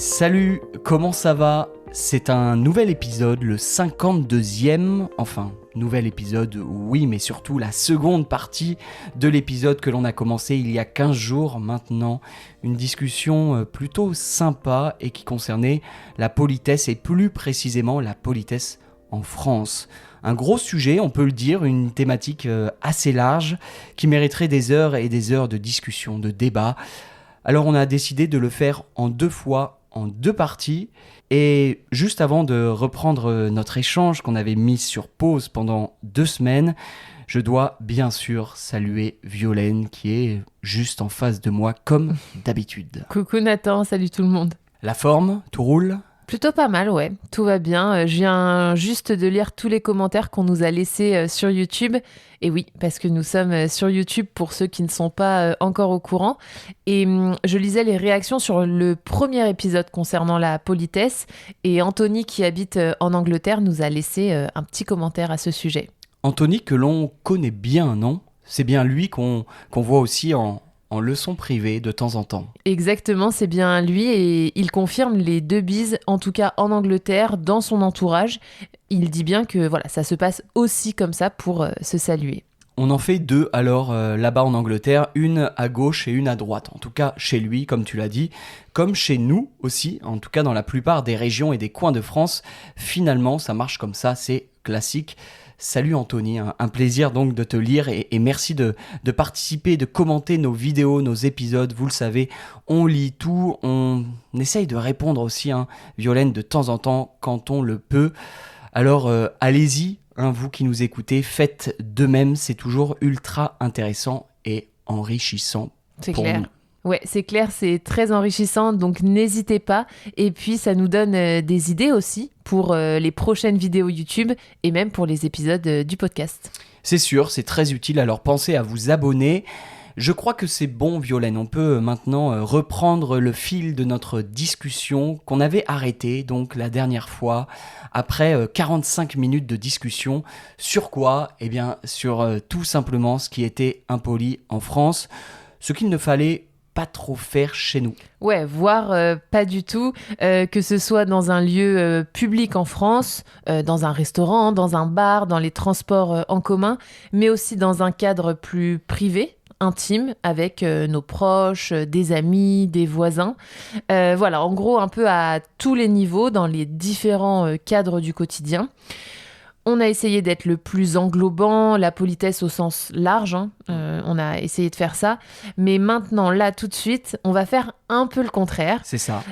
Salut, comment ça va ? C'est un nouvel épisode, le 52e, nouvel épisode, oui, mais surtout la seconde partie de l'épisode que l'on a commencé il y a 15 jours maintenant. Une discussion plutôt sympa et qui concernait la politesse et plus précisément la politesse en France. Un gros sujet, on peut le dire, une thématique assez large qui mériterait des heures et des heures de discussion, de débat. Alors on a décidé de le faire en 2 fois, en 2 parties. Et juste avant de reprendre notre échange qu'on avait mis sur pause pendant 2 semaines, je dois bien sûr saluer Violaine qui est juste en face de moi comme d'habitude. Coucou Nathan, salut tout le monde. La forme, tout roule ? Plutôt pas mal, ouais, tout va bien. Je viens juste de lire tous les commentaires qu'on nous a laissés sur YouTube. Et oui, parce que nous sommes sur YouTube pour ceux qui ne sont pas encore au courant. Et je lisais les réactions sur le premier épisode concernant la politesse. Et Anthony, qui habite en Angleterre, nous a laissé un petit commentaire à ce sujet. Anthony que l'on connaît bien, non ? C'est bien lui qu'on voit aussi en leçon privée de temps en temps. Exactement, c'est bien lui et il confirme les 2 bises, en tout cas en Angleterre, dans son entourage. Il dit bien que voilà, ça se passe aussi comme ça pour se saluer. On en fait 2 alors là-bas en Angleterre, une à gauche et une à droite. En tout cas chez lui, comme tu l'as dit, comme chez nous aussi, en tout cas dans la plupart des régions et des coins de France, finalement ça marche comme ça, c'est classique. Salut Anthony, un plaisir donc de te lire et merci de participer, de commenter nos vidéos, nos épisodes. Vous le savez, on lit tout, on essaye de répondre aussi, Violaine, de temps en temps quand on le peut. Alors allez-y, vous qui nous écoutez, faites de même, c'est toujours ultra intéressant et enrichissant. C'est clair. Ouais, c'est clair, c'est très enrichissant, donc n'hésitez pas. Et puis, ça nous donne des idées aussi pour les prochaines vidéos YouTube et même pour les épisodes du podcast. C'est sûr, c'est très utile, alors pensez à vous abonner. Je crois que c'est bon, Violaine, on peut maintenant reprendre le fil de notre discussion qu'on avait arrêté donc la dernière fois, après 45 minutes de discussion. Sur quoi ? Eh bien, sur tout simplement ce qui était impoli en France, ce qu'il ne fallait pas trop faire chez nous. Ouais, voire pas du tout, que ce soit dans un lieu public en France, dans un restaurant, dans un bar, dans les transports en commun, mais aussi dans un cadre plus privé, intime, avec nos proches, des amis, des voisins. Voilà, en gros, un peu à tous les niveaux, dans les différents cadres du quotidien. On a essayé d'être le plus englobant, la politesse au sens large, on a essayé de faire ça, mais maintenant, là, tout de suite, on va faire un peu le contraire. C'est ça.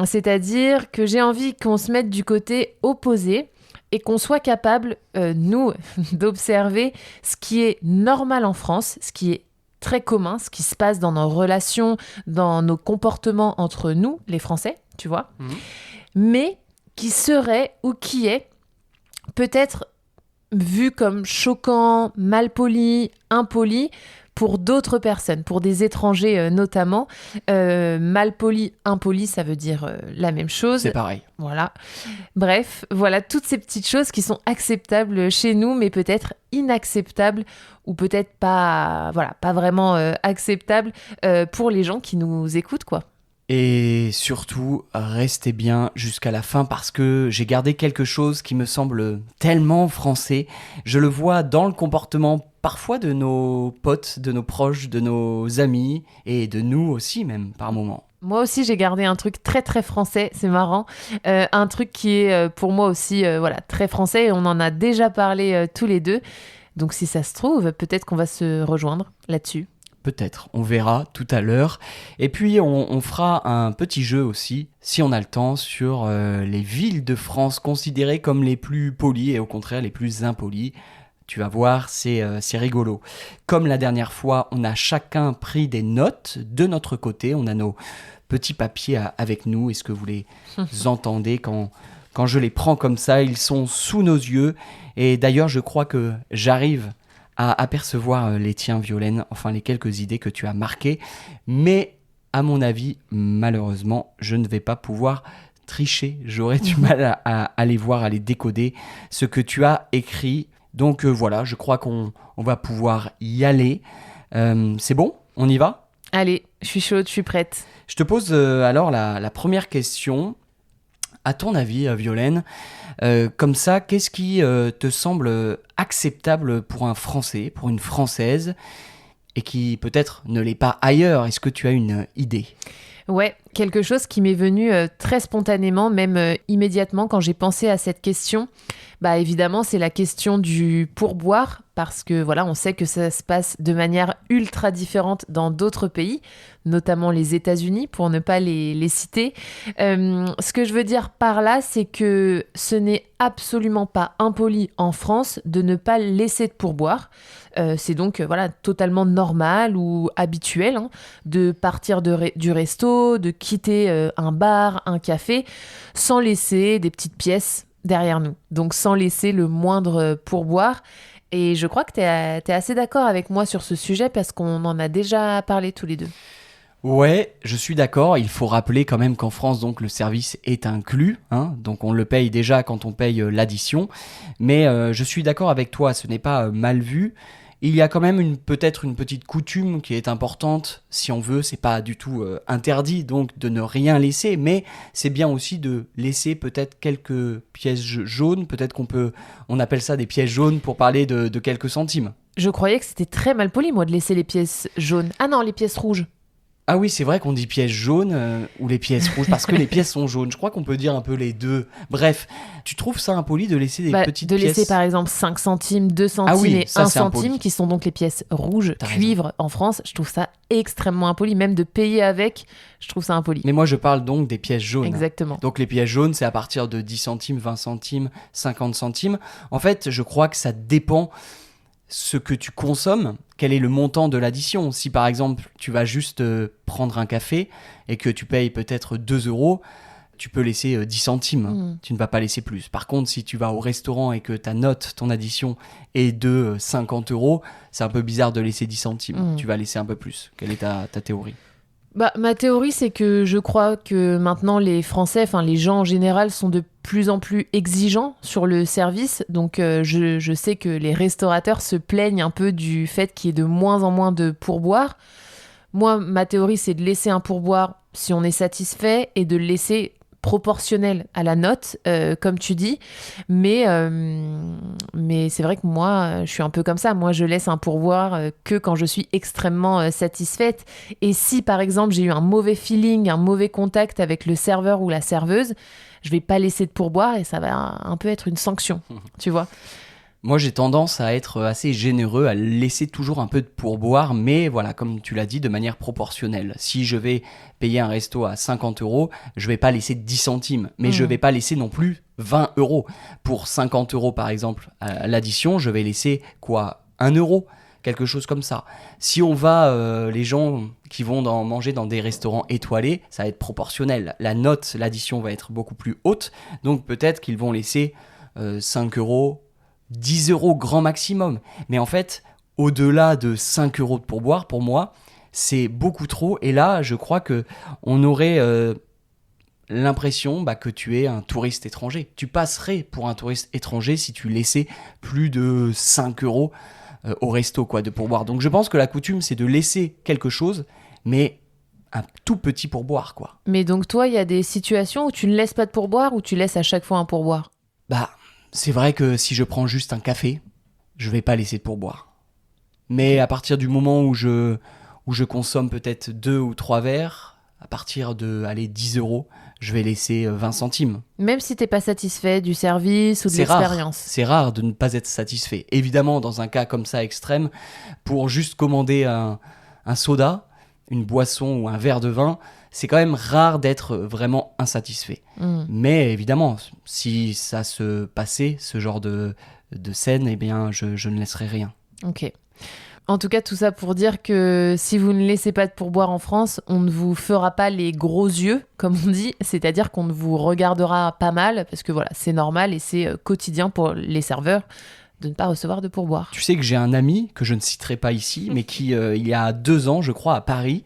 C'est-à-dire que j'ai envie qu'on se mette du côté opposé et qu'on soit capable, nous, d'observer ce qui est normal en France, ce qui est très commun, ce qui se passe dans nos relations, dans nos comportements entre nous, les Français, tu vois, mais qui serait ou qui est peut-être vu comme choquant, malpoli, impoli pour d'autres personnes, pour des étrangers notamment. Malpoli, impoli, ça veut dire la même chose. C'est pareil. Voilà. Bref, voilà toutes ces petites choses qui sont acceptables chez nous, mais peut-être inacceptables ou peut-être pas vraiment acceptables pour les gens qui nous écoutent, quoi. Et surtout, restez bien jusqu'à la fin parce que j'ai gardé quelque chose qui me semble tellement français. Je le vois dans le comportement parfois de nos potes, de nos proches, de nos amis et de nous aussi même par moments. Moi aussi, j'ai gardé un truc très très français, c'est marrant. Un truc qui est pour moi aussi très français et on en a déjà parlé tous les deux. Donc si ça se trouve, peut-être qu'on va se rejoindre là-dessus. Peut-être, on verra tout à l'heure. Et puis, on fera un petit jeu aussi, si on a le temps, sur les villes de France considérées comme les plus polies et au contraire les plus impolies. Tu vas voir, c'est rigolo. Comme la dernière fois, on a chacun pris des notes de notre côté. On a nos petits papiers avec nous. Est-ce que vous les entendez quand je les prends comme ça? Ils sont sous nos yeux. Et d'ailleurs, je crois que j'arrive à apercevoir les tiens, Violaine, enfin les quelques idées que tu as marquées. Mais à mon avis, malheureusement, je ne vais pas pouvoir tricher. J'aurais du mal à les voir, à les décoder, ce que tu as écrit. Donc voilà, je crois qu'on va pouvoir y aller. C'est bon ? On y va ? Allez, je suis chaude, je suis prête. Je te pose alors la première question. À ton avis, Violaine, comme ça, qu'est-ce qui te semble acceptable pour un Français, pour une Française, et qui peut-être ne l'est pas ailleurs? Est-ce que tu as une idée? Ouais, quelque chose qui m'est venu très spontanément, même immédiatement quand j'ai pensé à cette question. Bah évidemment, c'est la question du pourboire, parce que voilà, on sait que ça se passe de manière ultra différente dans d'autres pays, notamment les États-Unis, pour ne pas les citer. Ce que je veux dire par là, c'est que ce n'est absolument pas impoli en France de ne pas laisser de pourboire. C'est donc voilà, totalement normal ou habituel de partir du resto, de quitter un bar, un café, sans laisser des petites pièces derrière nous. Donc sans laisser le moindre pourboire. Et je crois que t'es assez d'accord avec moi sur ce sujet parce qu'on en a déjà parlé tous les deux. Ouais, je suis d'accord. Il faut rappeler quand même qu'en France, donc, le service est inclus. Donc on le paye déjà quand on paye l'addition. Mais je suis d'accord avec toi, ce n'est pas mal vu. Il y a quand même peut-être une petite coutume qui est importante, si on veut, c'est pas du tout interdit donc de ne rien laisser, mais c'est bien aussi de laisser peut-être quelques pièces jaunes, peut-être on appelle ça des pièces jaunes pour parler de quelques centimes. Je croyais que c'était très mal poli, moi, de laisser les pièces jaunes. Ah non, les pièces rouges. Ah oui, c'est vrai qu'on dit pièces jaunes ou les pièces rouges parce que les pièces sont jaunes. Je crois qu'on peut dire un peu les deux. Bref, tu trouves ça impoli de laisser des petites pièces? De laisser par exemple 5 centimes, 2 centimes et 1 centime qui sont donc les pièces rouges, cuivre en France. Je trouve ça extrêmement impoli. Même de payer avec, je trouve ça impoli. Mais moi je parle donc des pièces jaunes. Exactement. Donc les pièces jaunes, c'est à partir de 10 centimes, 20 centimes, 50 centimes. En fait, je crois que ça dépend ce que tu consommes, quel est le montant de l'addition. Si par exemple tu vas juste prendre un café et que tu payes peut-être 2 euros, tu peux laisser 10 centimes, tu ne vas pas laisser plus. Par contre, si tu vas au restaurant et que ta note, ton addition est de 50 euros, c'est un peu bizarre de laisser 10 centimes, tu vas laisser un peu plus. Quelle est ta théorie ? Ma théorie, c'est que je crois que maintenant les Français, enfin les gens en général, sont de plus en plus exigeants sur le service. Donc je sais que les restaurateurs se plaignent un peu du fait qu'il y ait de moins en moins de pourboires. Moi, ma théorie, c'est de laisser un pourboire si on est satisfait et de le laisser proportionnel à la note, comme tu dis. Mais c'est vrai que moi, je suis un peu comme ça. Moi, je laisse un pourboire que quand je suis extrêmement satisfaite. Et si, par exemple, j'ai eu un mauvais feeling, un mauvais contact avec le serveur ou la serveuse, je vais pas laisser de pourboire et ça va un peu être une sanction, tu vois. Moi, j'ai tendance à être assez généreux, à laisser toujours un peu de pourboire, mais voilà, comme tu l'as dit, de manière proportionnelle. Si je vais payer un resto à 50 euros, je vais pas laisser 10 centimes, mais je vais pas laisser non plus 20 euros. Pour 50 euros, par exemple, à l'addition, je vais laisser quoi ? 1 euro ? Quelque chose comme ça. Si on va, les gens qui vont manger dans des restaurants étoilés, ça va être proportionnel. La note, l'addition va être beaucoup plus haute, donc peut-être qu'ils vont laisser 5 euros, 10 euros grand maximum. Mais en fait, au-delà de 5 euros de pourboire, pour moi, c'est beaucoup trop. Et là, je crois qu'on aurait l'impression que tu es un touriste étranger. Tu passerais pour un touriste étranger si tu laissais plus de 5 euros au resto de pourboire. Donc je pense que la coutume, c'est de laisser quelque chose, mais un tout petit pourboire, quoi. Mais donc toi, il y a des situations où tu ne laisses pas de pourboire ou tu laisses à chaque fois un pourboire ? C'est vrai que si je prends juste un café, je vais pas laisser de pourboire. Mais à partir du moment où je consomme peut-être 2 ou 3 verres, à partir de 10 euros, je vais laisser 20 centimes. Même si t'es pas satisfait du service ou de l'expérience. C'est rare de ne pas être satisfait. Évidemment, dans un cas comme ça extrême, pour juste commander un soda, une boisson ou un verre de vin, c'est quand même rare d'être vraiment insatisfait. Mais évidemment, si ça se passait, ce genre de scène, eh bien, je ne laisserai rien. Ok. En tout cas, tout ça pour dire que si vous ne laissez pas de pourboire en France, on ne vous fera pas les gros yeux, comme on dit, c'est-à-dire qu'on ne vous regardera pas mal, parce que voilà, c'est normal et c'est quotidien pour les serveurs de ne pas recevoir de pourboire. Tu sais que j'ai un ami, que je ne citerai pas ici, mais qui, il y a 2 ans, je crois, à Paris,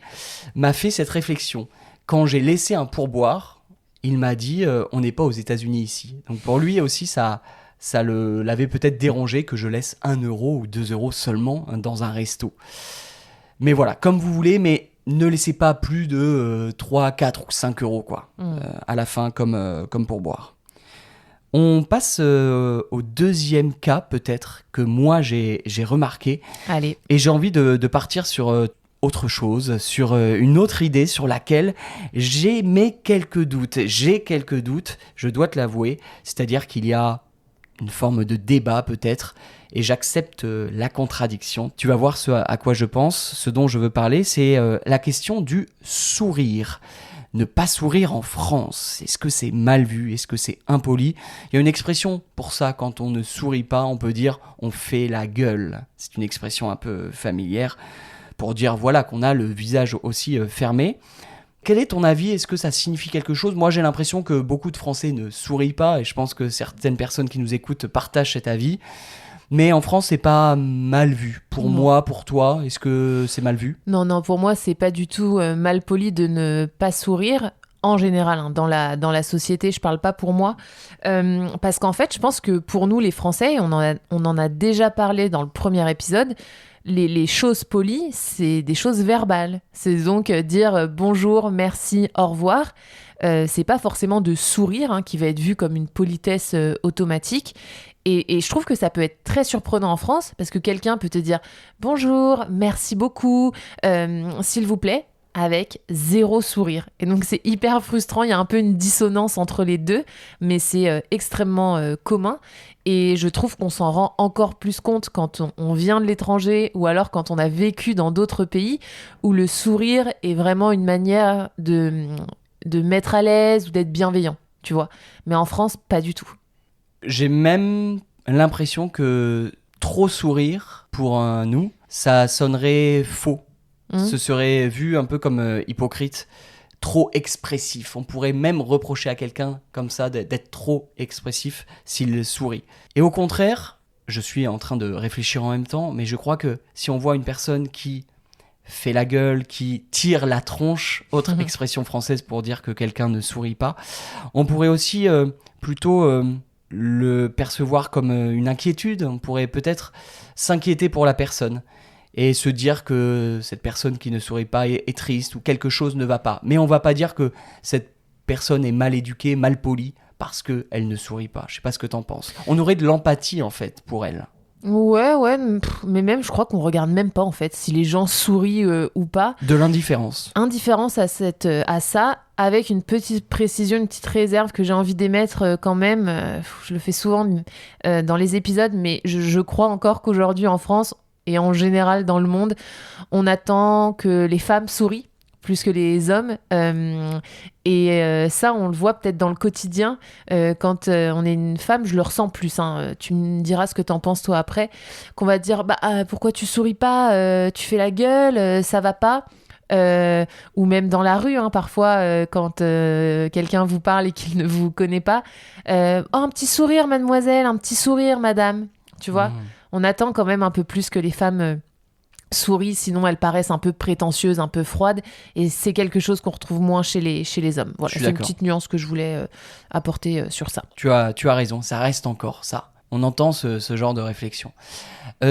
m'a fait cette réflexion. Quand j'ai laissé un pourboire, il m'a dit on n'est pas aux États-Unis ici. Donc pour lui aussi, ça l'avait peut-être dérangé que je laisse 1 euro ou 2 euros seulement dans un resto. Mais voilà, comme vous voulez, mais ne laissez pas plus de 3, 4 ou 5 euros quoi, à la fin comme pourboire. On passe au deuxième cas peut-être que moi j'ai remarqué. Allez. Et j'ai envie de partir sur autre chose, sur une autre idée sur laquelle j'ai quelques doutes, je dois te l'avouer. C'est-à-dire qu'il y a une forme de débat peut-être, et j'accepte la contradiction. Tu vas voir ce à quoi je pense, ce dont je veux parler, c'est la question du sourire. Ne pas sourire en France, est-ce que c'est mal vu? Est-ce que c'est impoli? Il y a une expression pour ça, quand on ne sourit pas, on peut dire on fait la gueule. C'est une expression un peu familière pour dire voilà qu'on a le visage aussi fermé. Quel est ton avis? Est-ce que ça signifie quelque chose? Moi j'ai l'impression que beaucoup de Français ne sourient pas, et je pense que certaines personnes qui nous écoutent partagent cet avis. Mais en France, c'est pas mal vu. Pour moi, pour toi, est-ce que c'est mal vu? Non, pour moi, c'est pas du tout mal poli de ne pas sourire. En général, hein, dans la société, je parle pas pour moi. Parce qu'en fait, je pense que pour nous, les Français, on en a déjà parlé dans le premier épisode, les choses polies, c'est des choses verbales. C'est donc dire bonjour, merci, au revoir. C'est pas forcément de sourire qui va être vu comme une politesse automatique. Et je trouve que ça peut être très surprenant en France, parce que quelqu'un peut te dire bonjour, merci beaucoup, s'il vous plaît, avec 0 sourire. Et donc c'est hyper frustrant, il y a un peu une dissonance entre les deux, mais c'est extrêmement commun. Et je trouve qu'on s'en rend encore plus compte quand on vient de l'étranger, ou alors quand on a vécu dans d'autres pays, où le sourire est vraiment une manière de mettre à l'aise ou d'être bienveillant, tu vois. Mais en France, pas du tout. J'ai même l'impression que trop sourire, pour nous, ça sonnerait faux. Ce serait vu un peu comme hypocrite, trop expressif. On pourrait même reprocher à quelqu'un comme ça d'être trop expressif s'il sourit. Et au contraire, je suis en train de réfléchir en même temps, mais je crois que si on voit une personne qui fait la gueule, qui tire la tronche, autre expression française pour dire que quelqu'un ne sourit pas, on pourrait aussi plutôt le percevoir comme une inquiétude. On pourrait peut-être s'inquiéter pour la personne et se dire que cette personne qui ne sourit pas est triste, ou quelque chose ne va pas. Mais on va pas dire que cette personne est mal éduquée, mal polie, parce qu'elle ne sourit pas. Je sais pas ce que t'en penses. On aurait de l'empathie en fait pour elle. Ouais, mais même, je crois qu'on regarde même pas, en fait, si les gens sourient ou pas. De l'indifférence. Indifférence à ça, avec une petite précision, une petite réserve que j'ai envie d'émettre quand même. Je le fais souvent dans les épisodes, mais je crois encore qu'aujourd'hui, en France, et en général dans le monde, on attend que les femmes sourient plus que les hommes. Ça, on le voit peut-être dans le quotidien. Quand on est une femme, je le ressens plus. Tu me diras ce que t'en penses toi après. Qu'on va te dire, pourquoi tu souris pas, tu fais la gueule, ça va pas. Ou même dans la rue, parfois, quand quelqu'un vous parle et qu'il ne vous connaît pas. Un petit sourire, mademoiselle, un petit sourire, madame. Tu vois, on attend quand même un peu plus que les femmes sourient, sinon elles paraissent un peu prétentieuses, un peu froides, et c'est quelque chose qu'on retrouve moins chez les hommes. Voilà, c'est une petite nuance que je voulais apporter sur ça. Tu as raison, ça reste encore ça. On entend ce genre de réflexion.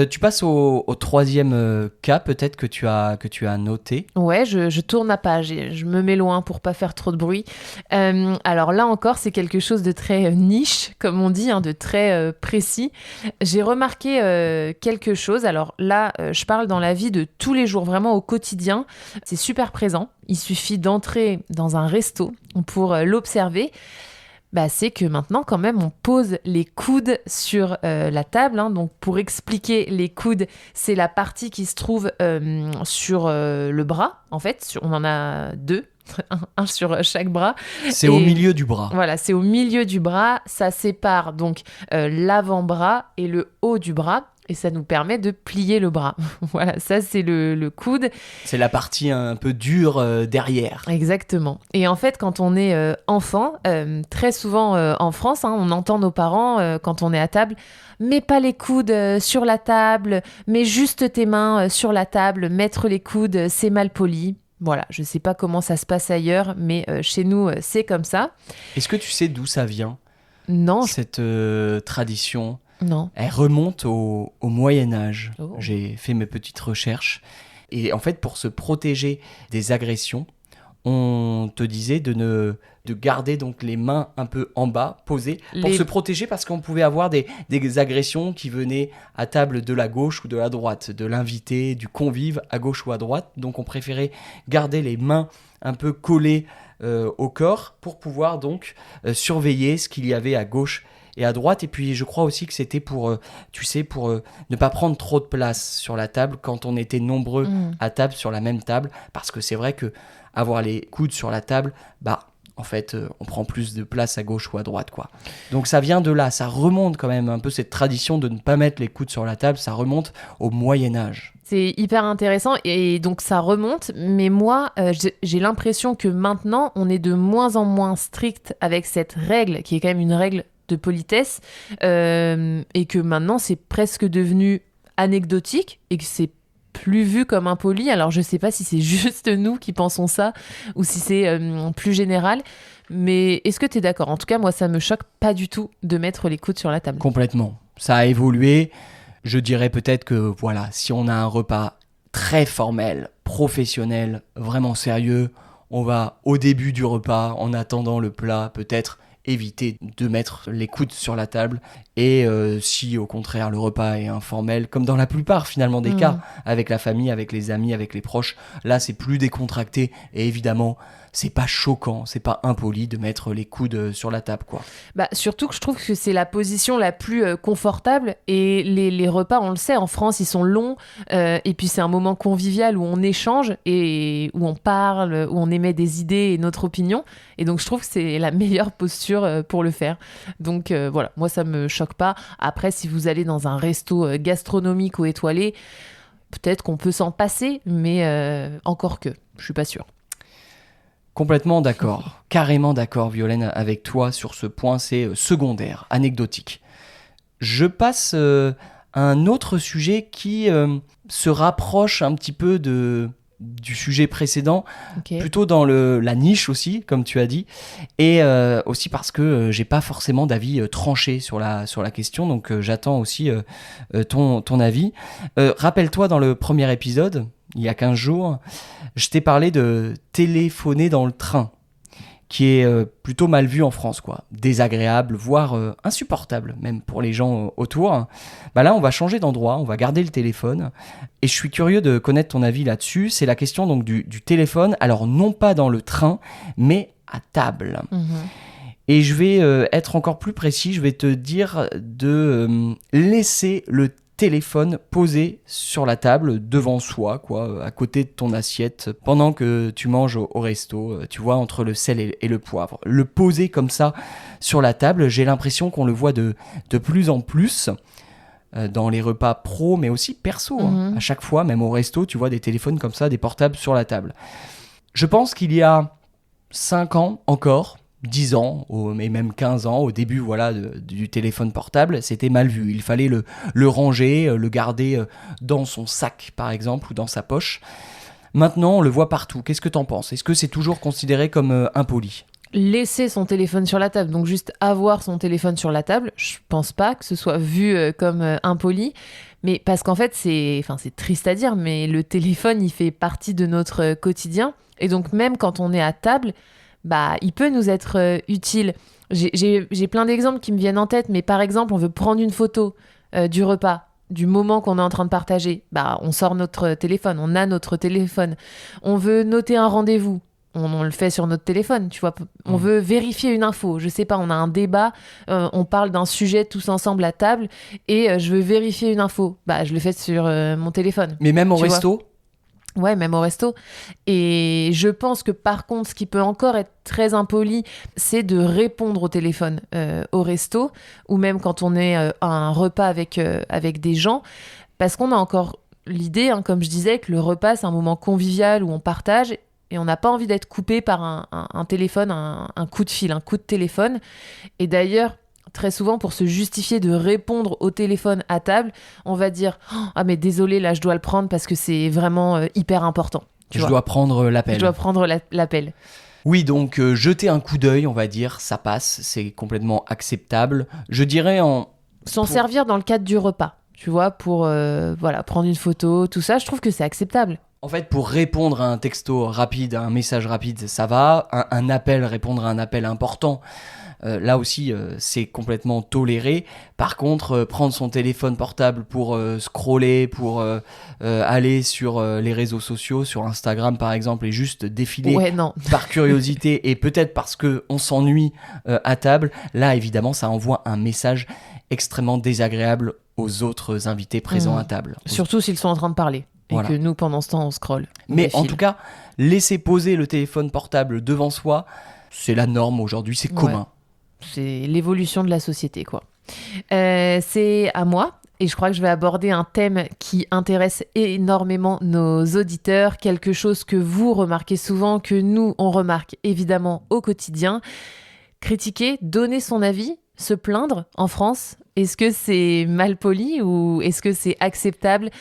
Tu passes au troisième cas peut-être que tu as noté. Ouais, je tourne la page et je me mets loin pour pas faire trop de bruit. Alors là encore, c'est quelque chose de très niche, comme on dit, de très précis. J'ai remarqué quelque chose. Alors là, je parle dans la vie de tous les jours, vraiment au quotidien. C'est super présent. Il suffit d'entrer dans un resto pour l'observer. C'est que maintenant, quand même, on pose les coudes sur la table. Donc, pour expliquer, les coudes, c'est la partie qui se trouve sur le bras. En fait, on en a 2, un sur chaque bras. C'est au milieu du bras. Voilà, c'est au milieu du bras. Ça sépare donc l'avant-bras et le haut du bras. Et ça nous permet de plier le bras. Voilà, ça c'est le coude. C'est la partie un peu dure derrière. Exactement. Et en fait, quand on est enfant, très souvent en France, on entend nos parents, quand on est à table, mets pas les coudes sur la table, mets juste tes mains sur la table, mettre les coudes, c'est mal poli. Voilà, je sais pas comment ça se passe ailleurs, mais chez nous, c'est comme ça. Est-ce que tu sais d'où ça vient ? Non. Cette tradition ? Non. Elle remonte au Moyen-Âge. Oh. J'ai fait mes petites recherches. Et en fait, pour se protéger des agressions, on te disait de garder donc les mains un peu en bas, posées, pour se protéger parce qu'on pouvait avoir des agressions qui venaient à table de la gauche ou de la droite, de l'invité, du convive à gauche ou à droite. Donc on préférait garder les mains un peu collées au corps pour pouvoir donc surveiller ce qu'il y avait à gauche et à droite. Et puis je crois aussi que c'était pour ne pas prendre trop de place sur la table quand on était nombreux à table sur la même table, parce que c'est vrai que avoir les coudes sur la table, en fait, on prend plus de place à gauche ou à droite, quoi. Donc ça vient de là, ça remonte quand même un peu cette tradition de ne pas mettre les coudes sur la table, ça remonte au Moyen-Âge. C'est hyper intéressant et donc ça remonte, mais moi j'ai l'impression que maintenant on est de moins en moins strict avec cette règle qui est quand même une règle de politesse et que maintenant c'est presque devenu anecdotique et que c'est plus vu comme impoli. Alors je sais pas si c'est juste nous qui pensons ça ou si c'est plus général, mais est-ce que tu es d'accord? En tout cas moi ça me choque pas du tout de mettre les coudes sur la table. Complètement, ça a évolué. Je dirais peut-être que voilà, si on a un repas très formel, professionnel, vraiment sérieux, on va au début du repas, en attendant le plat, peut-être éviter de mettre les coudes sur la table. Et si au contraire le repas est informel, comme dans la plupart finalement des cas, avec la famille, avec les amis, avec les proches, là c'est plus décontracté et évidemment c'est pas choquant, c'est pas impoli de mettre les coudes sur la table, quoi. Surtout que je trouve que c'est la position la plus confortable et les repas, on le sait, en France ils sont longs et puis c'est un moment convivial où on échange et où on parle, où on émet des idées et notre opinion, et donc je trouve que c'est la meilleure posture pour le faire. Donc voilà, moi ça me choque pas. Après, si vous allez dans un resto gastronomique ou étoilé, peut-être qu'on peut s'en passer, mais encore que, je suis pas sûre. Complètement d'accord, carrément d'accord, Violaine, avec toi sur ce point, c'est secondaire, anecdotique. Je passe à un autre sujet qui se rapproche un petit peu du sujet précédent, plutôt dans la niche aussi, comme tu as dit, et aussi parce que j'ai pas forcément d'avis tranché sur la question, donc j'attends aussi ton avis. Rappelle-toi, dans le premier épisode, il y a 15 jours, je t'ai parlé de téléphoner dans le train, qui est plutôt mal vu en France, quoi. Désagréable, voire insupportable, même pour les gens autour. Là, on va changer d'endroit, on va garder le téléphone. Et je suis curieux de connaître ton avis là-dessus. C'est la question donc du téléphone, alors non pas dans le train, mais à table. Et je vais être encore plus précis, je vais te dire de laisser le téléphone posé sur la table devant soi, quoi, à côté de ton assiette, pendant que tu manges au resto, tu vois, entre le sel et le poivre. Le poser comme ça sur la table, j'ai l'impression qu'on le voit de plus en plus dans les repas pro, mais aussi perso. À chaque fois, même au resto, tu vois des téléphones comme ça, des portables sur la table. Je pense qu'il y a 5 ans encore, 10 ans, et même 15 ans, au début du téléphone portable, c'était mal vu. Il fallait le ranger, le garder dans son sac, par exemple, ou dans sa poche. Maintenant, on le voit partout. Qu'est-ce que t'en penses? Est-ce que c'est toujours considéré comme impoli? Laisser son téléphone sur la table, donc juste avoir son téléphone sur la table, je pense pas que ce soit vu comme impoli, mais parce qu'en fait, c'est triste à dire, mais le téléphone, il fait partie de notre quotidien, et donc même quand on est à table, il peut nous être utile. J'ai plein d'exemples qui me viennent en tête, mais par exemple, on veut prendre une photo du repas, du moment qu'on est en train de partager. On sort notre téléphone, on a notre téléphone. On veut noter un rendez-vous, on le fait sur notre téléphone, tu vois. On veut vérifier une info, je sais pas, on a un débat, on parle d'un sujet tous ensemble à table, et je veux vérifier une info. Je le fais sur mon téléphone. Mais même au resto ? Ouais, même au resto. Et je pense que par contre, ce qui peut encore être très impoli, c'est de répondre au téléphone au resto, ou même quand on est à un repas avec des gens, parce qu'on a encore l'idée, comme je disais, que le repas, c'est un moment convivial où on partage, et on n'a pas envie d'être coupé par un téléphone, un coup de fil, un coup de téléphone. Et d'ailleurs, très souvent, pour se justifier de répondre au téléphone à table, on va dire « Ah mais désolé, là je dois le prendre parce que c'est vraiment hyper important. » Je dois prendre l'appel. Je dois prendre l'appel. Oui, donc jeter un coup d'œil, on va dire, ça passe, c'est complètement acceptable. Je dirais S'en servir dans le cadre du repas, tu vois, pour prendre une photo, tout ça, je trouve que c'est acceptable. En fait, pour répondre à un texto rapide, à un message rapide, ça va. Un appel, répondre à un appel important, là aussi, c'est complètement toléré. Par contre, prendre son téléphone portable pour scroller, pour aller sur les réseaux sociaux, sur Instagram par exemple, et juste défiler Ouais, non. par curiosité et peut-être parce qu'on s'ennuie à table, là, évidemment, ça envoie un message extrêmement désagréable aux autres invités présents à table. Surtout s'ils sont en train de parler. Et Voilà. que nous, pendant ce temps, on scrolle. On Mais défile. en tout cas, laisser poser le téléphone portable devant soi, c'est la norme aujourd'hui, c'est commun. C'est l'évolution de la société, quoi. C'est à moi. Et je crois que je vais aborder un thème qui intéresse énormément nos auditeurs, quelque chose que vous remarquez souvent, que nous, on remarque évidemment au quotidien. Critiquer, donner son avis, se plaindre en France, est-ce que c'est mal poli ou est-ce que c'est acceptable ?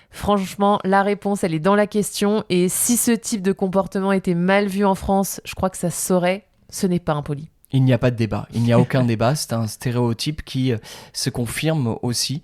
Franchement, la réponse, elle est dans la question. Et si ce type de comportement était mal vu en France, je crois que ça se saurait, ce n'est pas impoli. Il n'y a pas de débat, il n'y a aucun débat, c'est un stéréotype qui se confirme aussi.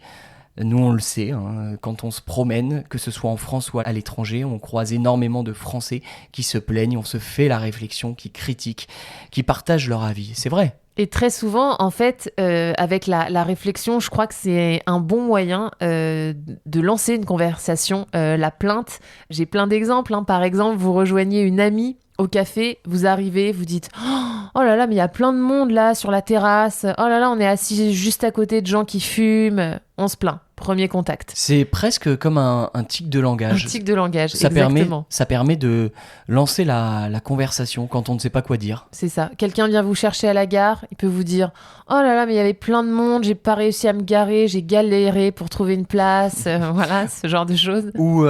Nous, on le sait, hein, quand on se promène, que ce soit en France ou à l'étranger, on croise énormément de Français qui se plaignent, on se fait la réflexion, qui critiquent, qui partagent leur avis. C'est vrai. Et très souvent, en fait, avec la réflexion, je crois que c'est un bon moyen de lancer une conversation. La plainte, j'ai plein d'exemples. Hein. Par exemple, vous rejoignez une amie au café, vous arrivez, vous dites « Oh là là, mais il y a plein de monde là sur la terrasse. Oh là là, on est assis juste à côté de gens qui fument. » On se plaint. Premier contact. C'est presque comme un tic de langage. Un tic de langage, Ça exactement. ça permet de lancer la conversation quand on ne sait pas quoi dire. C'est ça. Quelqu'un vient vous chercher à la gare, il peut vous dire « Oh là là, mais il y avait plein de monde, j'ai pas réussi à me garer, j'ai galéré pour trouver une place. » Voilà, ce genre de choses. Ou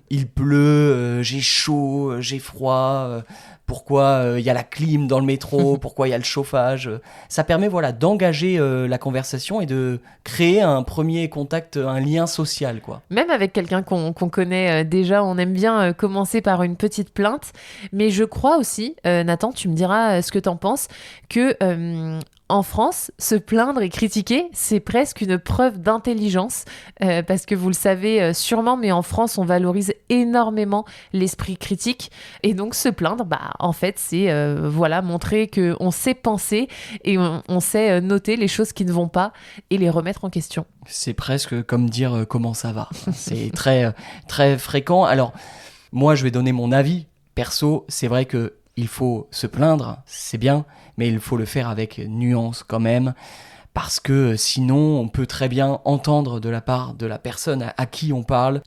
il pleut, j'ai chaud, j'ai froid, pourquoi il y a la clim dans le métro, pourquoi il y a le chauffage. Ça permet voilà, d'engager la conversation et de créer un premier contact, un lien social, quoi. Même avec quelqu'un qu'on connaît déjà, on aime bien commencer par une petite plainte. Mais je crois aussi, Nathan, tu me diras ce que t'en penses, que en France, se plaindre et critiquer, c'est presque une preuve d'intelligence. Parce que vous le savez sûrement, mais en France, on valorise énormément l'esprit critique. Et donc, se plaindre, bah, en fait, c'est voilà, montrer qu'on sait penser et on sait noter les choses qui ne vont pas et les remettre en question. C'est presque comme dire comment ça va. C'est très, très fréquent. Alors, moi, je vais donner mon avis. Perso, c'est vrai qu'il faut se plaindre, c'est bien, mais il faut le faire avec nuance quand même. Parce que sinon, on peut très bien entendre de la part de la personne à qui on parle,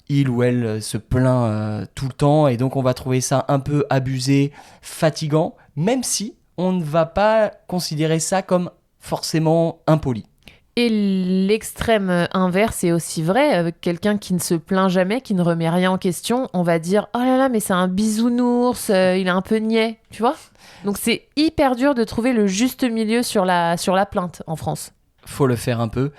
il ou elle se plaint tout le temps, et donc on va trouver ça un peu abusé, fatigant, même si on ne va pas considérer ça comme forcément impoli. Et l'extrême inverse est aussi vrai. Quelqu'un qui ne se plaint jamais, qui ne remet rien en question, on va dire « Oh là là, mais c'est un bisounours, il est un peu niais. » Tu vois ? Donc c'est hyper dur de trouver le juste milieu sur la plainte en France. Faut le faire un peu.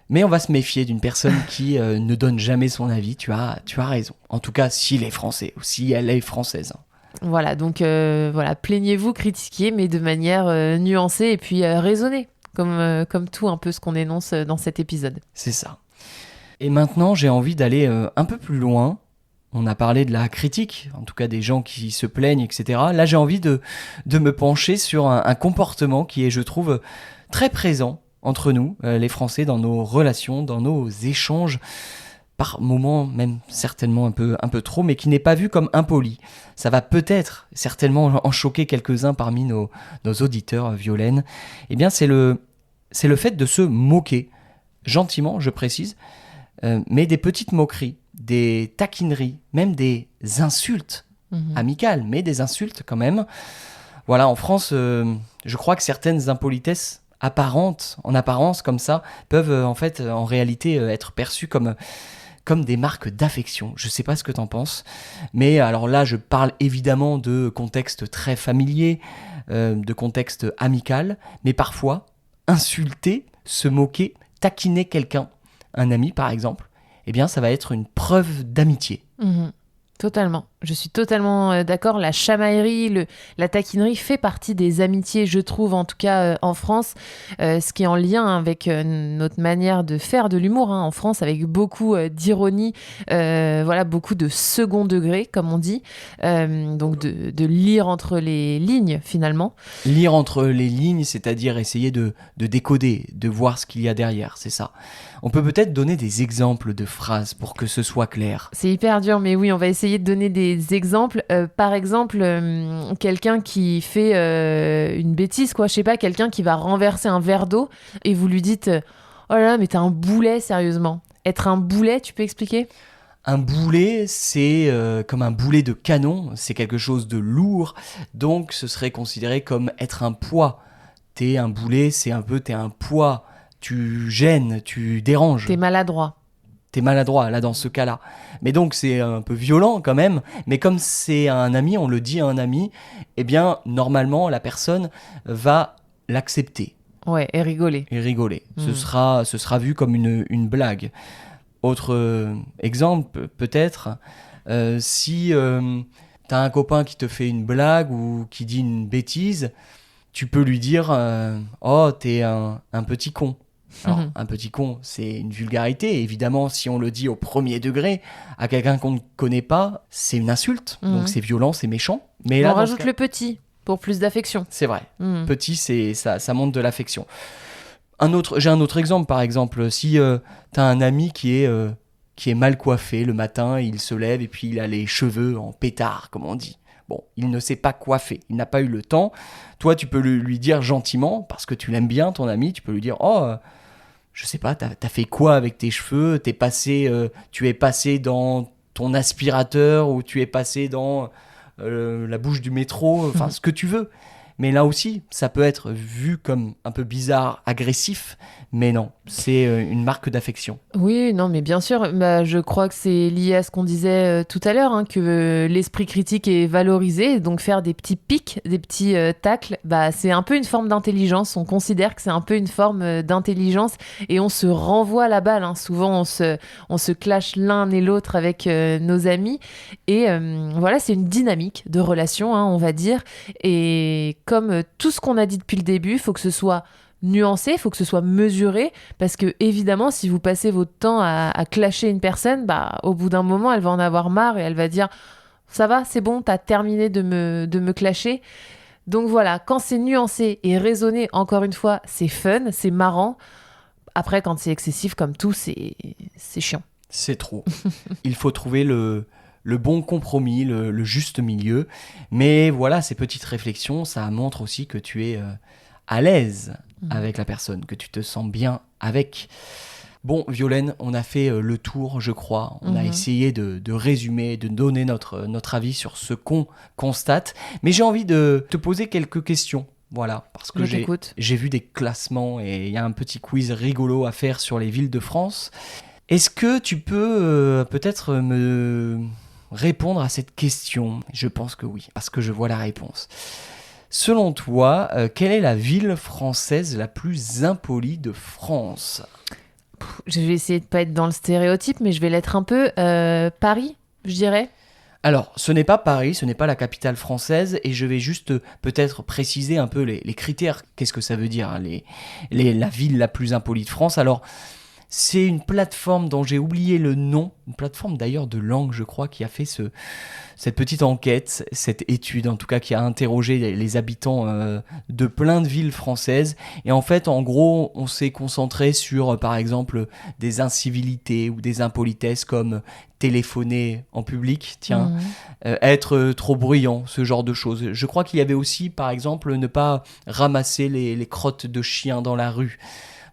Mais on va se méfier d'une personne qui ne donne jamais son avis. Tu as raison. En tout cas, s'il est français ou si elle est française. Voilà, donc voilà, plaignez-vous, critiquez, mais de manière nuancée et puis raisonnée. Comme tout un peu ce qu'on énonce dans cet épisode. C'est ça. Et maintenant, j'ai envie d'aller un peu plus loin. On a parlé de la critique, en tout cas des gens qui se plaignent, etc. Là, j'ai envie de me pencher sur un comportement qui est, je trouve, très présent entre nous, les Français, dans nos relations, dans nos échanges, par moments même certainement un peu trop, mais qui n'est pas vu comme impoli. Ça va peut-être, certainement, en choquer quelques-uns parmi nos auditeurs, Violaine. Eh bien, c'est le fait de se moquer, gentiment, je précise, mais des petites moqueries, des taquineries, même des insultes amicales, mais des insultes quand même. Voilà, en France, je crois que certaines impolitesses apparentes, en apparence comme ça, peuvent en réalité être perçues comme des marques d'affection. Je sais pas ce que t'en penses, mais alors là, je parle évidemment de contexte très familier, de contexte amical, mais parfois, insulter, se moquer, taquiner quelqu'un, un ami par exemple, eh bien ça va être une preuve d'amitié. Totalement. Je suis totalement d'accord. La chamaillerie, la taquinerie fait partie des amitiés, je trouve, en tout cas en France, ce qui est en lien avec notre manière de faire de l'humour en France, avec beaucoup d'ironie, voilà, beaucoup de second degré, comme on dit. Donc de lire entre les lignes, finalement. Lire entre les lignes, c'est-à-dire essayer de décoder, de voir ce qu'il y a derrière, c'est ça. On peut peut-être donner des exemples de phrases pour que ce soit clair. C'est hyper dur, mais oui, on va essayer de donner des exemples. Par exemple, quelqu'un qui fait une bêtise, quoi. Je sais pas, quelqu'un qui va renverser un verre d'eau et vous lui dites « Oh là là, mais t'es un boulet, sérieusement. » Être un boulet, tu peux expliquer ? Un boulet, c'est comme un boulet de canon, c'est quelque chose de lourd, donc ce serait considéré comme être un poids. T'es un boulet, c'est un peu, t'es un poids, tu gênes, tu déranges. T'es maladroit. T'es maladroit, là, dans ce cas-là. Mais donc, c'est un peu violent, quand même, mais comme c'est un ami, on le dit à un ami, eh bien, normalement, la personne va l'accepter. Ouais, et rigoler. Et rigoler. Ce sera vu comme une blague. Autre exemple, peut-être, si t'as un copain qui te fait une blague ou qui dit une bêtise, tu peux lui dire oh, t'es un petit con. Alors, un petit con, c'est une vulgarité. Évidemment, si on le dit au premier degré à quelqu'un qu'on ne connaît pas, c'est une insulte. Donc c'est violent, c'est méchant. Mais là, on rajoute le petit pour plus d'affection. C'est vrai. Petit, ça montre de l'affection. J'ai un autre exemple, par exemple. Si t'as un ami qui est mal coiffé le matin, il se lève et puis il a les cheveux en pétard, comme on dit. Bon, il ne s'est pas coiffé, il n'a pas eu le temps. Toi, tu peux lui dire gentiment, parce que tu l'aimes bien, ton ami, tu peux lui dire « Oh, je sais pas, t'as fait quoi avec tes cheveux ? Tu es passé dans ton aspirateur ou tu es passé dans la bouche du métro, enfin, ce que tu veux. » Mais là aussi, ça peut être vu comme un peu bizarre, agressif, mais non, c'est une marque d'affection. Oui, non, mais bien sûr, je crois que c'est lié à ce qu'on disait tout à l'heure, que l'esprit critique est valorisé, donc faire des petits pics, des petits tacles, c'est un peu une forme d'intelligence, on considère que c'est un peu une forme d'intelligence, et on se renvoie la balle, souvent on se clash l'un et l'autre avec nos amis, et voilà, c'est une dynamique de relation, on va dire, et comme tout ce qu'on a dit depuis le début, il faut que ce soit nuancé, il faut que ce soit mesuré, parce que évidemment, si vous passez votre temps à clasher une personne, au bout d'un moment, elle va en avoir marre et elle va dire « Ça va, c'est bon, t'as terminé de me clasher ». Donc voilà, quand c'est nuancé et raisonné, encore une fois, c'est fun, c'est marrant. Après, quand c'est excessif comme tout, c'est chiant. C'est trop. Il faut trouver le bon compromis, le juste milieu. Mais voilà, ces petites réflexions, ça montre aussi que tu es à l'aise avec la personne, que tu te sens bien avec. Bon, Violaine, on a fait le tour, je crois. On a essayé de résumer, de donner notre avis sur ce qu'on constate. Mais j'ai envie de te poser quelques questions. Voilà, parce que j'ai vu des classements et il y a un petit quiz rigolo à faire sur les villes de France. Est-ce que tu peux peut-être me répondre à cette question ? Je pense que oui, parce que je vois la réponse. Selon toi, quelle est la ville française la plus impolie de France ? Je vais essayer de pas être dans le stéréotype, mais je vais l'être un peu. Paris, je dirais. Alors, ce n'est pas Paris, ce n'est pas la capitale française, et je vais juste peut-être préciser un peu les critères. Qu'est-ce que ça veut dire, la ville la plus impolie de France ? Alors, c'est une plateforme dont j'ai oublié le nom, une plateforme d'ailleurs de langue, je crois, qui a fait cette petite enquête, cette étude en tout cas, qui a interrogé les habitants de plein de villes françaises. Et en fait, en gros, on s'est concentré sur, par exemple, des incivilités ou des impolitesses comme téléphoner en public, être trop bruyant, ce genre de choses. Je crois qu'il y avait aussi, par exemple, ne pas ramasser les crottes de chiens dans la rue.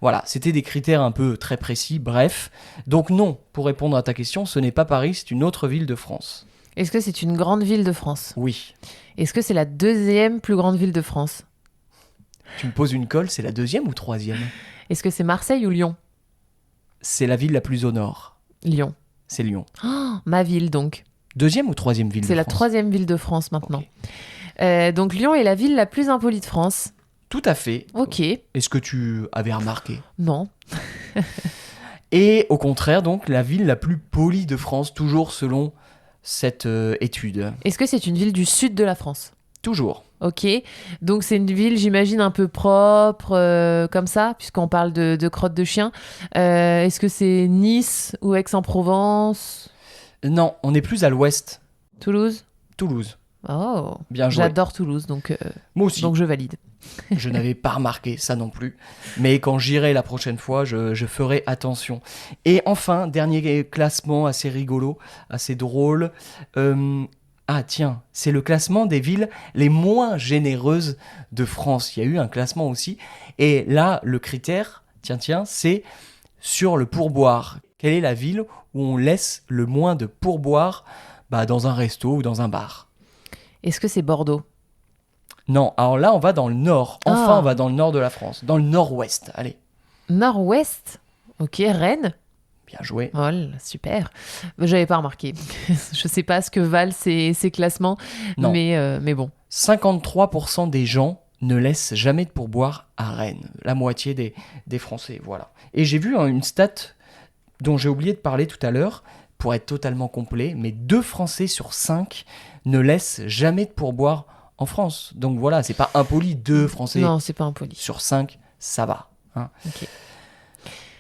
Voilà, c'était des critères un peu très précis, bref. Donc non, pour répondre à ta question, ce n'est pas Paris, c'est une autre ville de France. Est-ce que c'est une grande ville de France ? Oui. Est-ce que c'est la deuxième plus grande ville de France ? Tu me poses une colle, c'est la deuxième ou troisième ? Est-ce que c'est Marseille ou Lyon ? C'est la ville la plus au nord. Lyon. C'est Lyon. Oh, ma ville donc. Deuxième ou troisième ville de France ? C'est la troisième ville de France maintenant. Okay. Donc Lyon est la ville la plus impolie de France. Tout à fait. Ok. Est-ce que tu avais remarqué ? Non. Et au contraire, donc, la ville la plus polie de France, toujours selon cette étude. Est-ce que c'est une ville du sud de la France ? Toujours. Ok, donc c'est une ville, j'imagine, un peu propre, comme ça, puisqu'on parle de crotte de chien. Est-ce que c'est Nice ou Aix-en-Provence ? Non, on est plus à l'ouest. Toulouse ? Toulouse. Oh, Bien joué. j'adore Toulouse, donc Moi aussi. je valide. Je n'avais pas remarqué ça non plus. Mais quand j'irai la prochaine fois, je ferai attention. Et enfin, dernier classement assez rigolo, assez drôle. Ah tiens, c'est le classement des villes les moins généreuses de France. Il y a eu un classement aussi. Et là, le critère, tiens, c'est sur le pourboire. Quelle est la ville où on laisse le moins de pourboire dans un resto ou dans un bar ? Est-ce que c'est Bordeaux ? Non, alors là, on va dans le nord. Enfin, Ah. on va dans le nord de la France. Dans le nord-ouest, allez. Nord-ouest ? Ok, Rennes ? Bien joué. Oh là, super. J'avais pas remarqué. Je sais pas ce que valent ces classements, Non. mais bon. 53% des gens ne laissent jamais de pourboire à Rennes. La moitié des Français, voilà. Et j'ai vu une stat dont j'ai oublié de parler tout à l'heure, pour être totalement complet, mais 2 Français sur 5 ne laissent jamais de pourboire en France. Donc voilà, c'est pas impoli, 2 Français Non, c'est pas impoli. sur 5, ça va. Hein. Ok.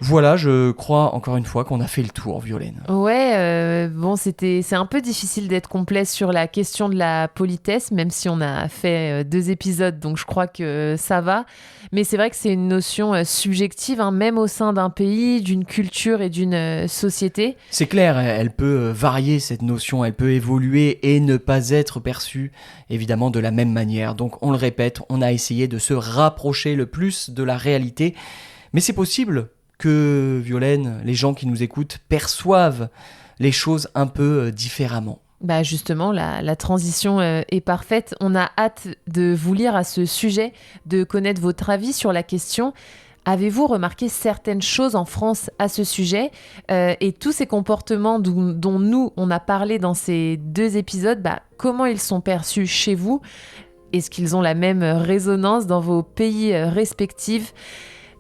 Voilà, je crois encore une fois qu'on a fait le tour, Violaine. Ouais, bon, c'est un peu difficile d'être complet sur la question de la politesse, même si on a fait 2 épisodes, donc je crois que ça va. Mais c'est vrai que c'est une notion subjective, hein, même au sein d'un pays, d'une culture et d'une société. C'est clair, elle peut varier cette notion, elle peut évoluer et ne pas être perçue évidemment de la même manière. Donc on le répète, on a essayé de se rapprocher le plus de la réalité, mais c'est possible que, Violaine, les gens qui nous écoutent perçoivent les choses un peu différemment. Bah justement, la transition est parfaite. On a hâte de vous lire à ce sujet, de connaître votre avis sur la question. Avez-vous remarqué certaines choses en France à ce sujet et tous ces comportements dont nous, on a parlé dans ces 2 épisodes, comment ils sont perçus chez vous ? Est-ce qu'ils ont la même résonance dans vos pays respectifs ?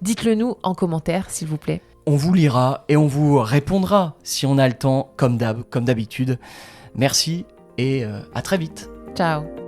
Dites-le nous en commentaire, s'il vous plaît. On vous lira et on vous répondra si on a le temps, comme d'habitude. Merci et à très vite. Ciao.